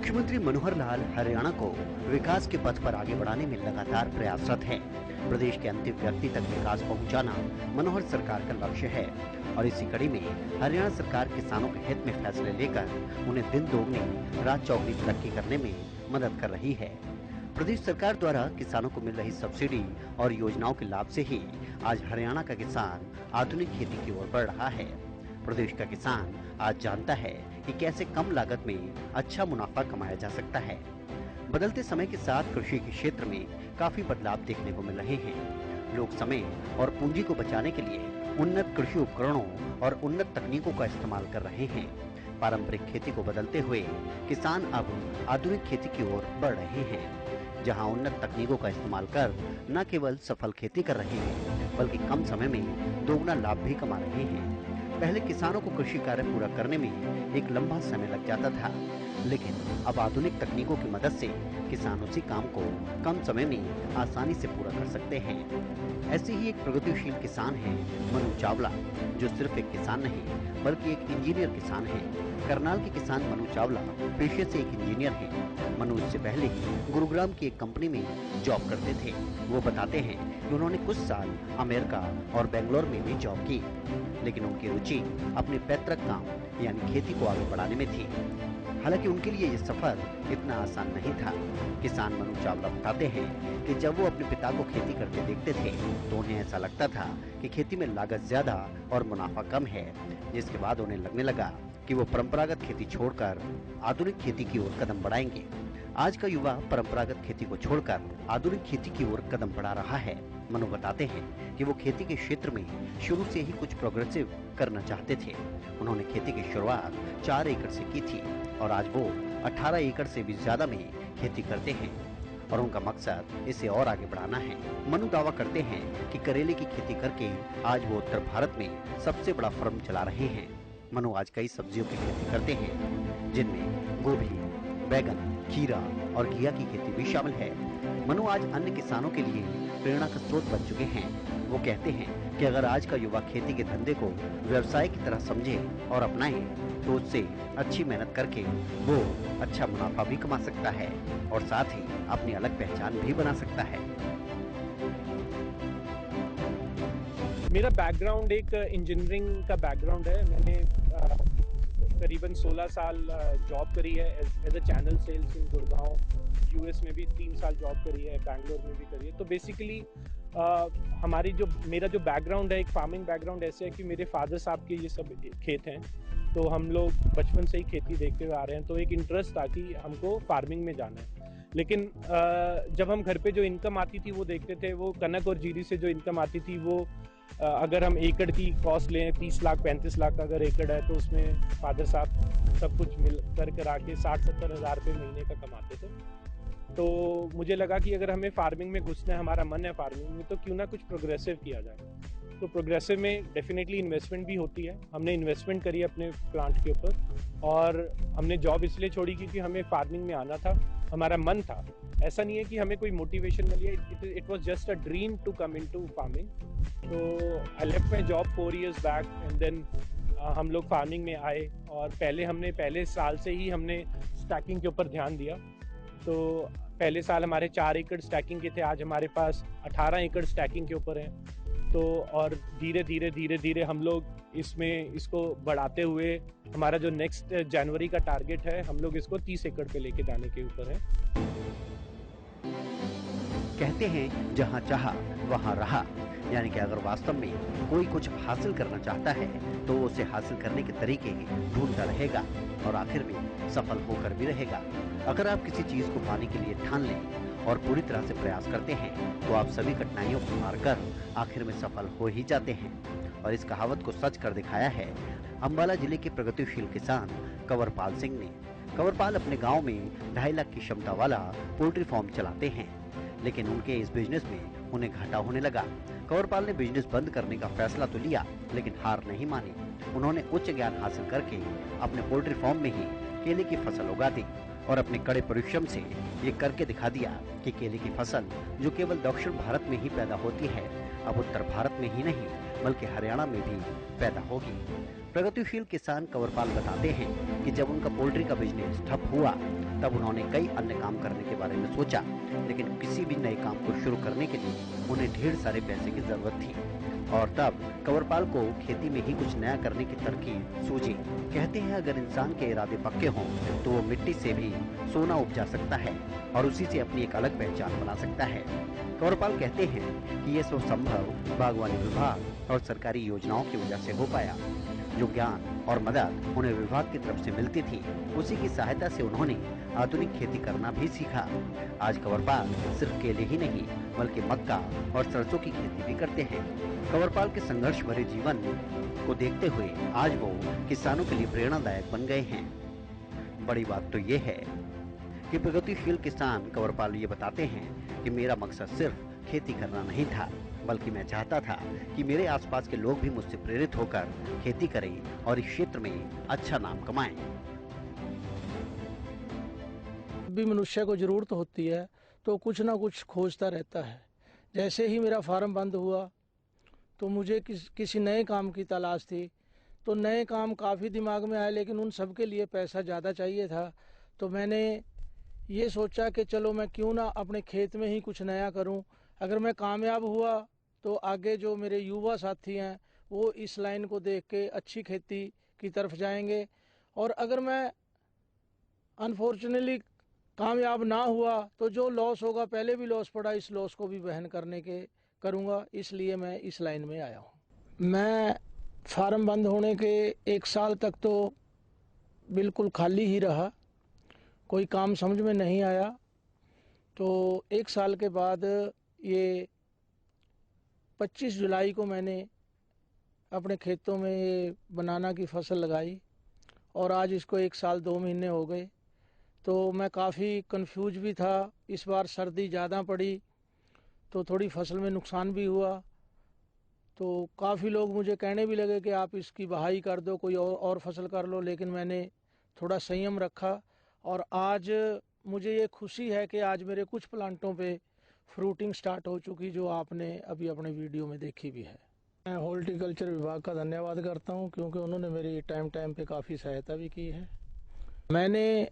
मुख्यमंत्री मनोहर लाल हरियाणा को विकास के पथ पर आगे बढ़ाने में लगातार प्रयासरत हैं। प्रदेश के अंतिम व्यक्ति तक विकास पहुंचाना मनोहर सरकार का लक्ष्य है और इसी कड़ी में हरियाणा सरकार किसानों के हित में फैसले लेकर उन्हें दिन दोगुनी रात चौगुनी तरक्की करने में मदद कर रही है। प्रदेश सरकार द्वारा किसानों को मिल रही सब्सिडी और योजनाओं के लाभ से ही आज हरियाणा का किसान आधुनिक खेती की ओर बढ़ रहा है। प्रदेश का किसान आज जानता है कि कैसे कम लागत में अच्छा मुनाफा कमाया जा सकता है। बदलते समय के साथ कृषि के क्षेत्र में काफी बदलाव देखने को मिल रहे हैं। लोग समय और पूंजी को बचाने के लिए उन्नत कृषि उपकरणों और उन्नत तकनीकों का इस्तेमाल कर रहे हैं। पारंपरिक खेती को बदलते हुए किसान अब आधुनिक खेती की ओर बढ़ रहे हैं, जहां उन्नत तकनीकों का इस्तेमाल कर न केवल सफल खेती कर रहे हैं बल्कि कम समय में दोगुना लाभ भी कमा रहे हैं। पहले किसानों को कृषि कार्य पूरा करने में एक लंबा समय लग जाता था, लेकिन अब आधुनिक तकनीकों की मदद से किसान उसी काम को कम समय में आसानी से पूरा कर सकते हैं। ऐसे ही एक प्रगतिशील किसान है मनु चावला, जो सिर्फ एक किसान नहीं बल्कि एक इंजीनियर किसान है। करनाल के किसान मनु चावला पेशे से एक इंजीनियर हैं। मनु इससे पहले ही गुरुग्राम की एक कंपनी में जॉब करते थे। वो बताते हैं कि उन्होंने कुछ साल अमेरिका और बेंगलोर में भी जॉब की, लेकिन उनकी रुचि अपने पैतृक काम यानी खेती को आगे बढ़ाने में थी। हालांकि उनके लिए यह सफर इतना आसान नहीं था। किसान मनु चावला बताते हैं कि जब वो अपने पिता को खेती करते देखते थे तो उन्हें ऐसा लगता था कि खेती में लागत ज्यादा और मुनाफा कम है, जिसके बाद उन्हें लगने लगा कि वो परंपरागत खेती छोड़कर आधुनिक खेती की ओर कदम बढ़ाएंगे। आज का युवा परंपरागत खेती को छोड़कर आधुनिक खेती की ओर कदम बढ़ा रहा है। मनु बताते हैं कि वो खेती के क्षेत्र में शुरू से ही कुछ प्रोग्रेसिव करना चाहते थे। उन्होंने खेती की शुरुआत 4 एकड़ से की थी और आज वो 18 एकड़ से भी ज्यादा में खेती करते हैं और उनका मकसद इसे और आगे बढ़ाना है। मनु दावा करते हैं कि करेले की खेती करके आज वो उत्तर भारत में सबसे बड़ा फर्म चला रहे हैं। मनु आज कई सब्जियों की खेती करते हैं, जिनमें गोभी, बैगन, खीरा और घिया की खेती भी शामिल है। मनु आज अन्य किसानों के लिए प्रेरणा का स्रोत बन चुके हैं। वो कहते हैं कि अगर आज का युवा खेती के धंधे को व्यवसाय की तरह समझे और अपनाए तो उससे अच्छी मेहनत करके वो अच्छा मुनाफा भी कमा सकता है और साथ ही अपनी अलग पहचान भी बना सकता है। मेरा बैकग्राउंड एक इंजीनियरिंग का बैकग्राउंड है। मैंने करीबन 16 साल जॉब करी है as a channel sales in Gurgaon. US में भी 3 साल जॉब करी है, बैंगलोर में भी करी है। तो बेसिकली मेरा जो बैकग्राउंड है एक फार्मिंग बैकग्राउंड ऐसे है कि मेरे फादर साहब के ये सब खेत हैं, तो हम लोग बचपन से ही खेती देखते हुए आ रहे हैं। तो एक इंटरेस्ट था कि हमको फार्मिंग में जाना है। लेकिन जब हम घर पे जो इनकम आती थी वो देखते थे, वो कनक और जीरी से जो इनकम आती थी वो अगर हम एकड़ की कॉस्ट लें 30 लाख 35 लाख अगर एकड़ है तो उसमें फादर साहब सब कुछ मिल कर करा के 60-70 हज़ार रुपये महीने का कमाते थे। तो मुझे लगा कि अगर हमें फार्मिंग में घुसना है, हमारा मन है फार्मिंग में, तो क्यों ना कुछ प्रोग्रेसिव किया जाए। तो प्रोग्रेसिव में डेफिनेटली इन्वेस्टमेंट भी होती है। हमने इन्वेस्टमेंट करी अपने प्लांट के ऊपर और हमने जॉब इसलिए छोड़ी क्योंकि हमें फार्मिंग में आना था, हमारा मन था। ऐसा नहीं है कि हमें कोई मोटिवेशन मिली है, it was just a dream to come into farming. तो I left my job 4 years back and then हम लोग फार्मिंग में आए और पहले साल से ही हमने स्टैकिंग के ऊपर ध्यान दिया। तो पहले साल हमारे 4 एकड़ स्टैकिंग के थे, आज हमारे पास 18 एकड़ स्टैकिंग के ऊपर हैं। तो और धीरे धीरे हम लोग इसको बढ़ाते हुए हमारा जो नेक्स्ट जनवरी का टारगेट है, हम लोग इसको 30 एकड़ पे लेके जाने के ऊपर है। कहते हैं जहाँ चाहा वहाँ रहा, यानी कि अगर वास्तव में कोई कुछ हासिल करना चाहता है तो वो उसे हासिल करने के तरीके ढूंढता रहेगा और आखिर में सफल होकर भी रहेगा। अगर आप किसी चीज को पाने के लिए ठान लें और पूरी तरह से प्रयास करते हैं तो आप सभी कठिनाइयों को पार कर आखिर में सफल हो ही जाते हैं। और इस कहावत को सच कर दिखाया है अंबाला जिले के प्रगतिशील किसान कंवरपाल सिंह ने। कंवरपाल अपने गाँव में 2.5 लाख की क्षमता वाला पोल्ट्री फार्म चलाते हैं, लेकिन उनके इस बिजनेस में उन्हें घाटा होने लगा। कंवरपाल ने बिजनेस बंद करने का फैसला तो लिया, लेकिन हार नहीं मानी। उन्होंने उच्च ज्ञान हासिल करके अपने पोल्ट्री फार्म में ही केले की फसल उगा दी और अपने कड़े परिश्रम से ये करके दिखा दिया कि केले की फसल जो केवल दक्षिण भारत में ही पैदा होती है, अब उत्तर भारत में ही नहीं बल्कि हरियाणा में भी पैदा होगी। प्रगतिशील किसान कंवरपाल बताते हैं कि जब उनका पोल्ट्री का बिजनेस ठप हुआ तब उन्होंने कई अन्य काम करने के बारे में सोचा, लेकिन किसी भी नए काम को शुरू करने के लिए उन्हें ढेर सारे पैसे की जरूरत थी। और तब कंवरपाल को खेती में ही कुछ नया करने की तरकीब सूझी। कहते हैं अगर इंसान के इरादे पक्के हों तो वो मिट्टी से भी सोना उपजा सकता है और उसी से अपनी एक अलग पहचान बना सकता है। कंवरपाल कहते हैं कि ये सब संभव बागवानी विभाग और सरकारी योजनाओं की वजह से हो पाया। जो ज्ञान और मदद उन्हें विभाग की तरफ से मिलती थी, उसी की सहायता से उन्होंने आधुनिक खेती करना भी सीखा। आज कंवरपाल सिर्फ केले ही नहीं बल्कि मक्का और सरसों की खेती भी करते हैं। कंवरपाल के संघर्ष भरे जीवन को देखते हुए आज वो किसानों के लिए प्रेरणादायक बन गए हैं। बड़ी बात तो ये है कि प्रगतिशील किसान कंवरपाल ये बताते हैं कि मेरा मकसद सिर्फ खेती करना नहीं था, बल्कि मैं चाहता था कि मेरे आसपास के लोग भी मुझसे प्रेरित होकर खेती करें और इस क्षेत्र में अच्छा नाम कमाएं। भी मनुष्य को जरूरत होती है तो कुछ ना कुछ खोजता रहता है। जैसे ही मेरा फार्म बंद हुआ तो मुझे किसी नए काम की तलाश थी। तो नए काम काफ़ी दिमाग में आए, लेकिन उन सब के लिए पैसा ज़्यादा चाहिए था। तो मैंने ये सोचा कि चलो मैं क्यों ना अपने खेत में ही कुछ नया करूं। अगर मैं कामयाब हुआ तो आगे जो मेरे युवा साथी हैं वो इस लाइन को देख के अच्छी खेती की तरफ जाएंगे, और अगर मैं अनफॉर्चुनेटली कामयाब ना हुआ तो जो लॉस होगा, पहले भी लॉस पड़ा, इस लॉस को भी वहन करने के करूँगा। इसलिए मैं इस लाइन में आया हूँ। मैं फार्म बंद होने के 1 साल तक तो बिल्कुल खाली ही रहा, कोई काम समझ में नहीं आया। तो 1 साल के बाद ये 25 जुलाई को मैंने अपने खेतों में ये बनाना की फसल लगाई और आज इसको 1 साल 2 महीने हो गए। तो मैं काफ़ी कंफ्यूज भी था। इस बार सर्दी ज़्यादा पड़ी तो थोड़ी फसल में नुकसान भी हुआ। तो काफ़ी लोग मुझे कहने भी लगे कि आप इसकी बहाई कर दो, कोई और फसल कर लो, लेकिन मैंने थोड़ा संयम रखा और आज मुझे ये खुशी है कि आज मेरे कुछ प्लांटों पे फ्रूटिंग स्टार्ट हो चुकी, जो आपने अभी अपने वीडियो में देखी भी है। मैं हॉर्टिकल्चर विभाग का धन्यवाद करता हूँ क्योंकि उन्होंने मेरी टाइम पे काफ़ी सहायता भी की है। मैंने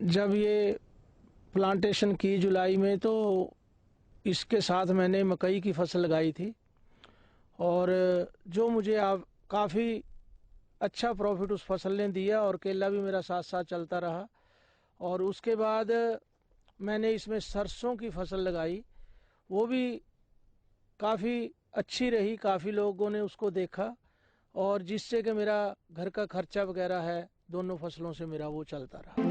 जब ये प्लांटेशन की जुलाई में तो इसके साथ मैंने मकई की फसल लगाई थी और जो मुझे अब काफ़ी अच्छा प्रॉफिट उस फसल ने दिया और केला भी मेरा साथ साथ चलता रहा। और उसके बाद मैंने इसमें सरसों की फसल लगाई, वो भी काफ़ी अच्छी रही, काफ़ी लोगों ने उसको देखा और जिससे कि मेरा घर का खर्चा वगैरह है दोनों फसलों से मेरा वो चलता रहा।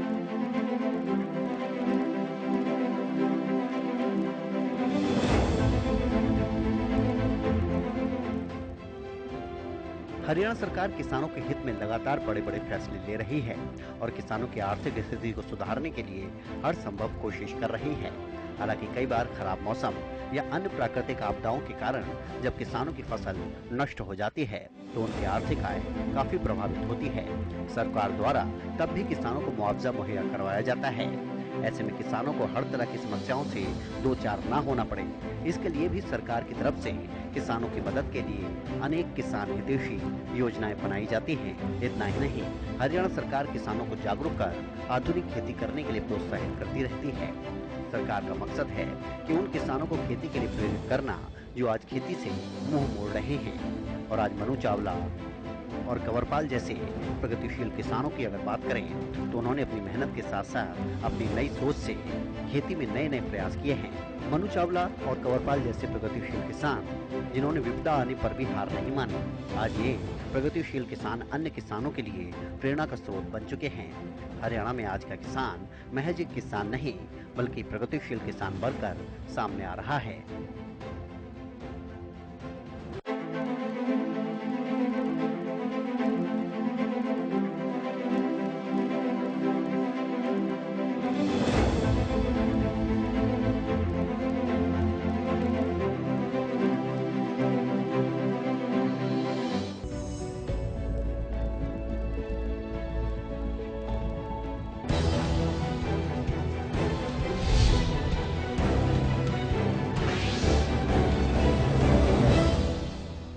हरियाणा सरकार किसानों के हित में लगातार बड़े बड़े फैसले ले रही है और किसानों की आर्थिक स्थिति को सुधारने के लिए हर संभव कोशिश कर रही है। हालांकि कई बार खराब मौसम या अन्य प्राकृतिक आपदाओं के कारण जब किसानों की फसल नष्ट हो जाती है तो उनकी आर्थिक आय काफी प्रभावित होती है। सरकार द्वारा तब भी किसानों को मुआवजा मुहैया करवाया जाता है। ऐसे में किसानों को हर तरह की समस्याओं से दो चार ना होना पड़े, इसके लिए भी सरकार की तरफ से किसानों की मदद के लिए अनेक किसान हितैषी योजनाएं बनाई जाती हैं। इतना ही नहीं, हरियाणा सरकार किसानों को जागरूक कर आधुनिक खेती करने के लिए प्रोत्साहित करती रहती है। सरकार का मकसद है कि उन किसानों को खेती के लिए प्रेरित करना जो आज खेती से मुंह मोड़ रहे हैं। और आज मनु चावला और कंवरपाल जैसे प्रगतिशील किसानों की अगर बात करें तो उन्होंने अपनी मेहनत के साथ साथ अपनी नई सोच से खेती में नए नए प्रयास किए हैं। मनु चावला और कंवरपाल जैसे प्रगतिशील किसान जिन्होंने विपदा आने पर भी हार नहीं मानी, आज ये प्रगतिशील किसान अन्य किसानों के लिए प्रेरणा का स्रोत बन चुके हैं। हरियाणा में आज का किसान महज एक किसान नहीं बल्कि प्रगतिशील किसान बनकर सामने आ रहा है।